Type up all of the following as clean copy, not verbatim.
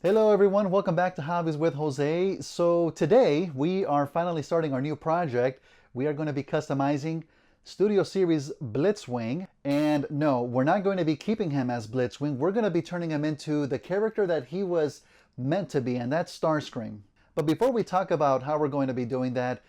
Hello everyone, welcome back to Hobbies with Jose. So today we are finally starting our new project. We are going to be customizing Studio Series Blitzwing. And no, we're not going to be keeping him as Blitzwing. We're going to be turning him into the character that he was meant to be, and that's Starscream. But before we talk about how we're going to be doing that,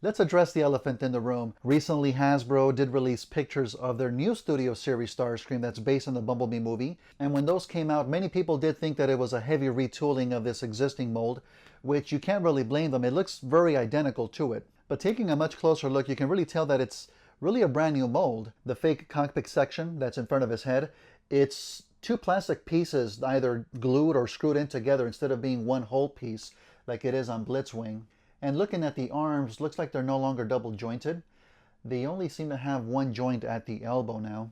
let's address the elephant in the room. Recently, Hasbro did release pictures of their new Studio Series Starscream that's based on the Bumblebee movie. And when those came out, many people did think that it was a heavy retooling of this existing mold, which you can't really blame them. It looks very identical to it. But taking a much closer look, you can really tell that it's really a brand new mold. The fake cockpit section that's in front of his head, it's two plastic pieces either glued or screwed in together instead of being one whole piece like it is on Blitzwing. And looking at the arms, looks like they're no longer double jointed. They only seem to have one joint at the elbow now.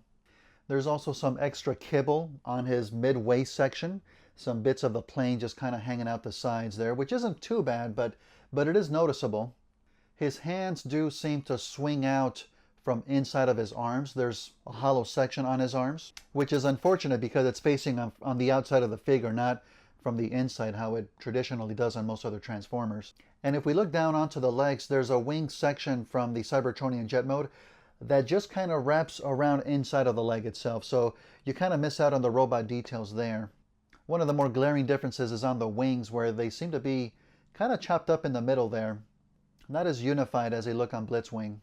There's also some extra kibble on his mid-waist section. Some bits of the plane just kind of hanging out the sides there, which isn't too bad, but it is noticeable. His hands do seem to swing out from inside of his arms. There's a hollow section on his arms, which is unfortunate because it's facing on the outside of the figure, not from the inside, how it traditionally does on most other Transformers. And if we look down onto the legs, there's a wing section from the Cybertronian jet mode that just kind of wraps around inside of the leg itself. So you kind of miss out on the robot details there. One of the more glaring differences is on the wings, where they seem to be kind of chopped up in the middle there. Not as unified as they look on Blitzwing.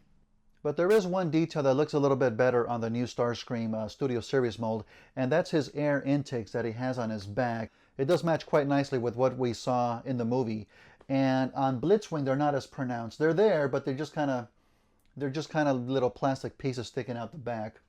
But there is one detail that looks a little bit better on the new Starscream Studio Series mold, and that's his air intakes that he has on his back. It does match quite nicely with what we saw in the movie. And on Blitzwing, they're not as pronounced. They're there, but they're just kind of little plastic pieces sticking out the back.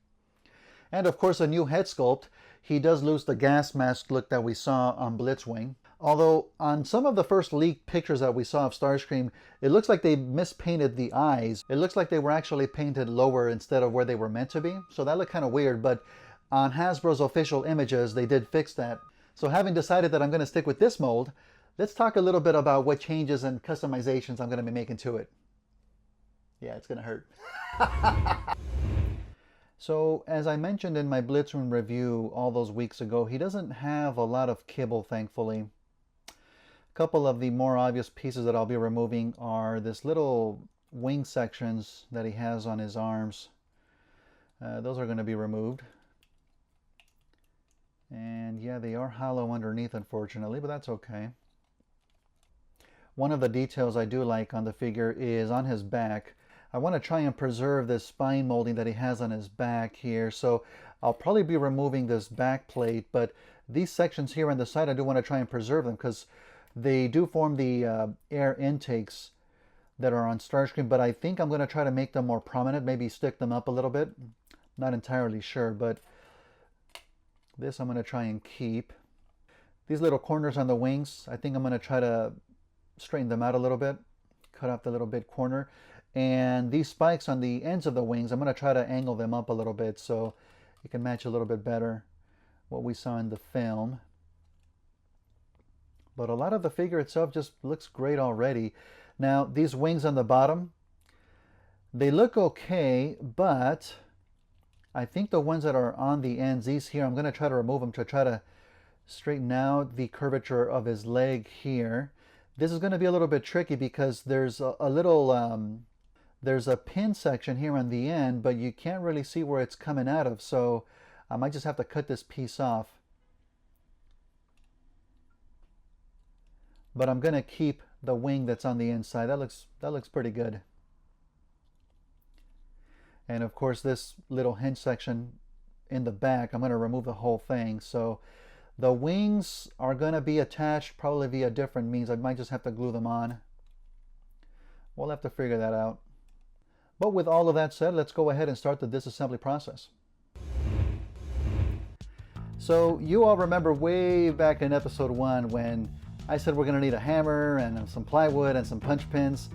And of course, a new head sculpt. He does lose the gas mask look that we saw on Blitzwing. Although on some of the first leaked pictures that we saw of Starscream, it looks like they mispainted the eyes. It looks like they were actually painted lower instead of where they were meant to be. So that looked kind of weird, but on Hasbro's official images, they did fix that. So having decided that I'm going to stick with this mold, let's talk a little bit about what changes and customizations I'm going to be making to it. Yeah, it's going to hurt. So, as I mentioned in my Blitzwing review all those weeks ago, he doesn't have a lot of kibble, thankfully. A couple of the more obvious pieces that I'll be removing are this little wing sections that he has on his arms. Those are going to be removed. And yeah, they are hollow underneath, unfortunately, but that's okay. One of the details I do like on the figure is on his back. I want to try and preserve this spine molding that he has on his back here. So I'll probably be removing this back plate, but these sections here on the side, I do want to try and preserve them because they do form the air intakes that are on Starscream, but I think I'm going to try to make them more prominent, maybe stick them up a little bit. Not entirely sure, but this I'm going to try and keep. These little corners on the wings, I think I'm going to try to straighten them out a little bit, cut off the little bit corner. And these spikes on the ends of the wings, I'm going to try to angle them up a little bit so you can match a little bit better what we saw in the film. But a lot of the figure itself just looks great already. Now, these wings on the bottom, they look okay, but I think the ones that are on the ends, these here, I'm going to try to remove them to try to straighten out the curvature of his leg here. This is going to be a little bit tricky because there's a little, there's a pin section here on the end, but you can't really see where it's coming out of. So I might just have to cut this piece off. But I'm going to keep the wing that's on the inside. That looks pretty good. And of course, this little hinge section in the back, I'm going to remove the whole thing. So the wings are going to be attached probably via different means. I might just have to glue them on. We'll have to figure that out. But with all of that said, let's go ahead and start the disassembly process. So you all remember way back in episode 1 when I said we're going to need a hammer and some plywood and some punch pins.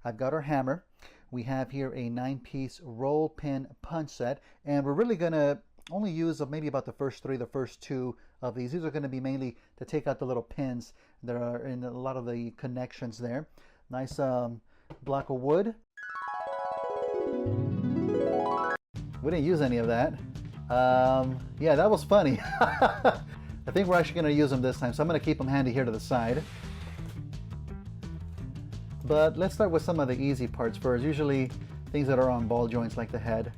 I've got our hammer. We have here a 9-piece roll pin punch set, and we're really going to only use maybe about the first 2 of these. These are going to be mainly to take out the little pins that are in a lot of the connections there. Nice block of wood. We didn't use any of that. Yeah, that was funny. I think we're actually going to use them this time, so I'm going to keep them handy here to the side. But let's start with some of the easy parts first, usually things that are on ball joints like the head.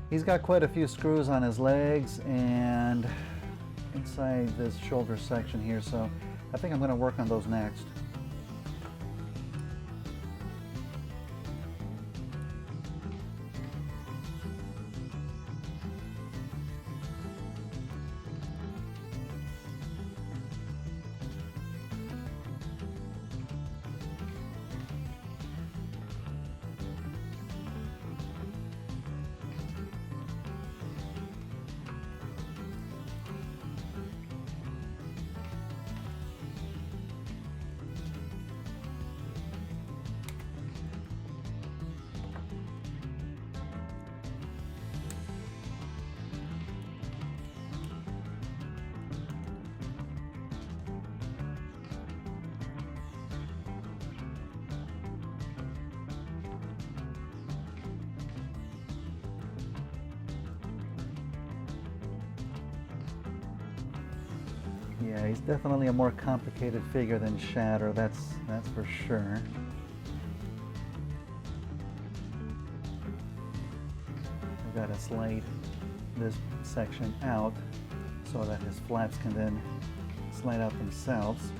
He's got quite a few screws on his legs and inside this shoulder section here, so I think I'm going to work on those next. Yeah, he's definitely a more complicated figure than Shatter, that's for sure. I've got to slide this section out so that his flaps can then slide out themselves.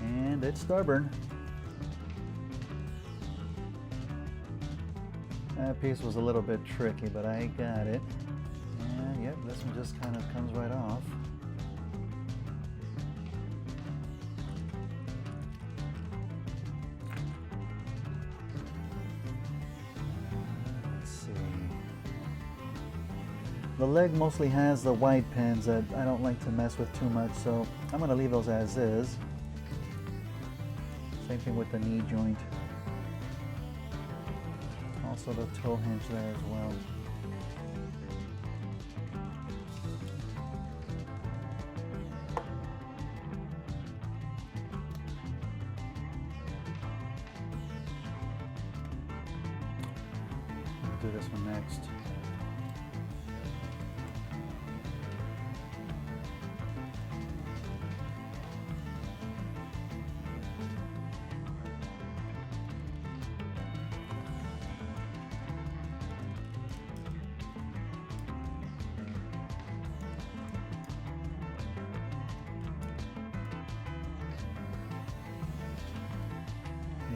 And it's stubborn. That piece was a little bit tricky, but I got it. And yep, this one just kind of comes right off. Let's see. The leg mostly has the white pins that I don't like to mess with too much, so I'm going to leave those as is. Same thing with the knee joint. Also the toe hinge there as well. I'll do this one next.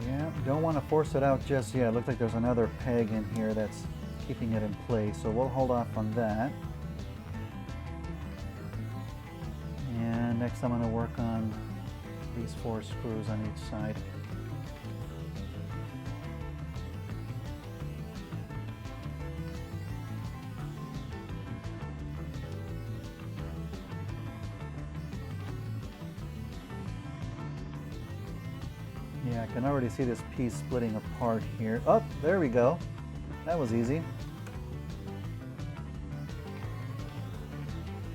Yeah, don't want to force it out just yet. It looks like there's another peg in here that's keeping it in place, so we'll hold off on that. And next I'm going to work on these 4 screws on each side. Yeah, I can already see this piece splitting apart here. Oh, there we go. That was easy.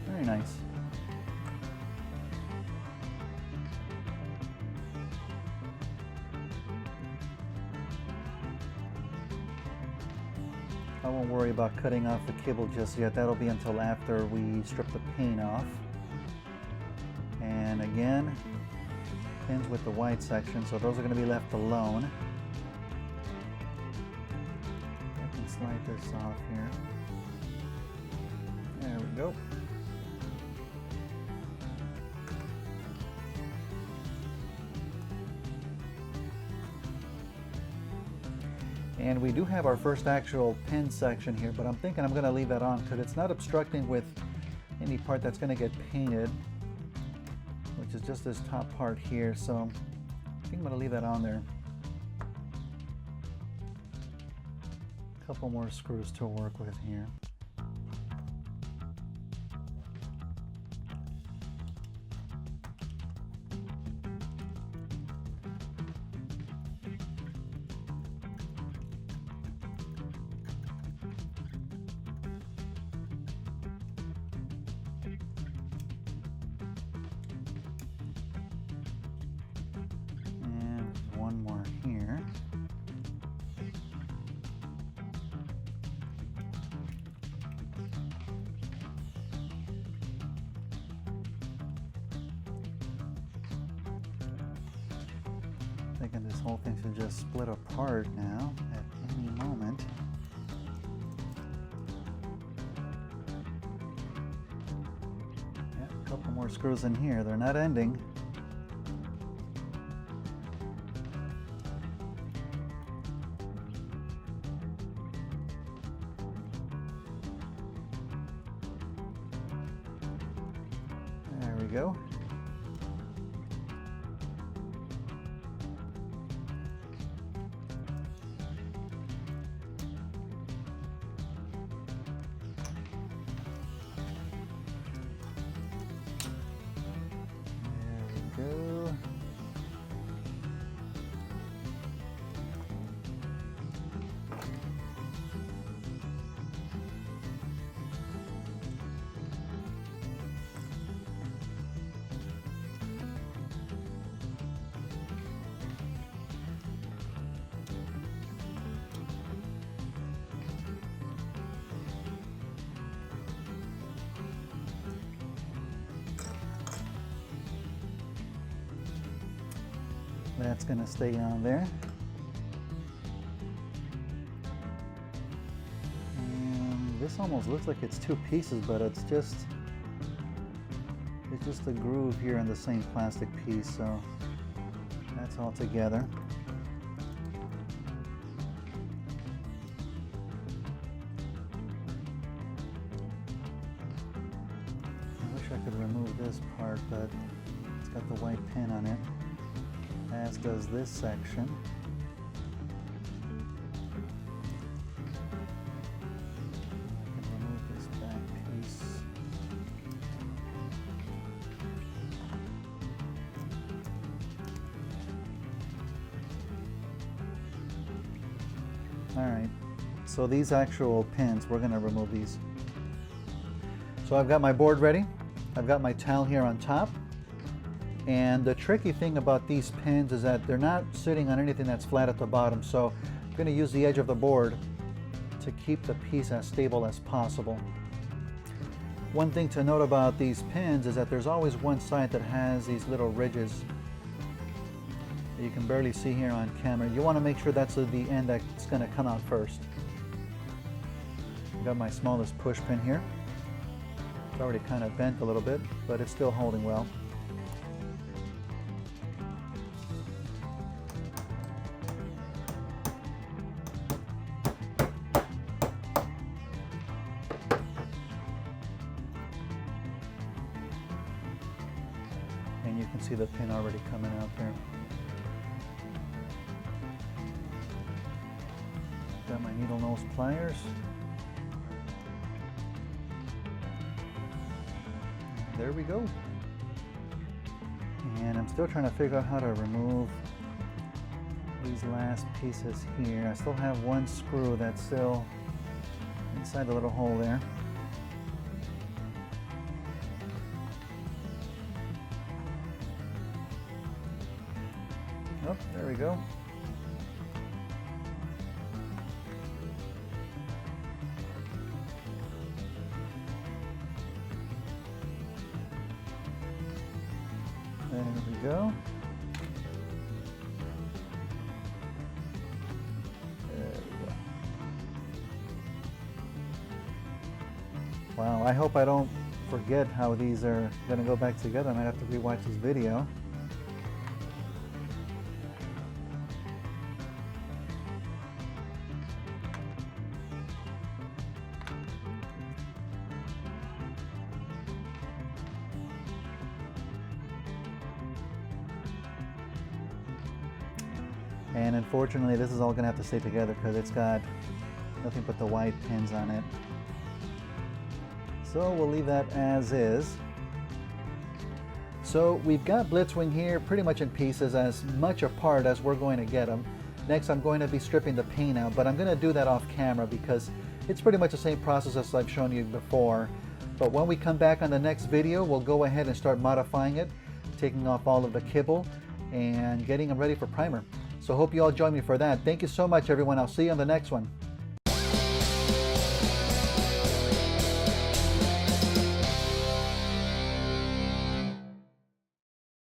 Very nice. I won't worry about cutting off the kibble just yet. That'll be until after we strip the paint off. And again, pins with the white section, so those are going to be left alone. I can slide this off here. There we go. And we do have our first actual pin section here, but I'm thinking I'm going to leave that on because it's not obstructing with any part that's going to get painted, which is just this top part here. So I think I'm going to leave that on there. A couple more screws to work with here. One more here. Thinking this whole thing should just split apart now at any moment. Yeah, a couple more screws in here. They're not ending. There we go. There we go. That's going to stay on there. And this almost looks like it's two pieces, but it's just a groove here in the same plastic piece, so that's all together. I wish I could remove this part, but it's got the white pin on it, as does this section. I can remove this back piece. All right, so these actual pins, we're going to remove these. So I've got my board ready. I've got my towel here on top. And the tricky thing about these pins is that they're not sitting on anything that's flat at the bottom. So I'm going to use the edge of the board to keep the piece as stable as possible. One thing to note about these pins is that there's always one side that has these little ridges that you can barely see here on camera. You want to make sure that's the end that's going to come out first. I've got my smallest push pin here. It's already kind of bent a little bit, but it's still holding well. And you can see the pin already coming out there. Got my needle nose pliers. There we go. And I'm still trying to figure out how to remove these last pieces here. I still have one screw that's still inside the little hole there. Oh, there we go. There we go. There we go. Wow, I hope I don't forget how these are going to go back together. I might have to rewatch this video. And unfortunately, this is all gonna have to stay together because it's got nothing but the white pins on it. So we'll leave that as is. So we've got Blitzwing here pretty much in pieces, as much apart as we're going to get them. Next, I'm going to be stripping the paint out, but I'm going to do that off camera because it's pretty much the same process as I've shown you before. But when we come back on the next video, we'll go ahead and start modifying it, taking off all of the kibble and getting them ready for primer. So hope you all join me for that. Thank you so much, everyone. I'll see you on the next one.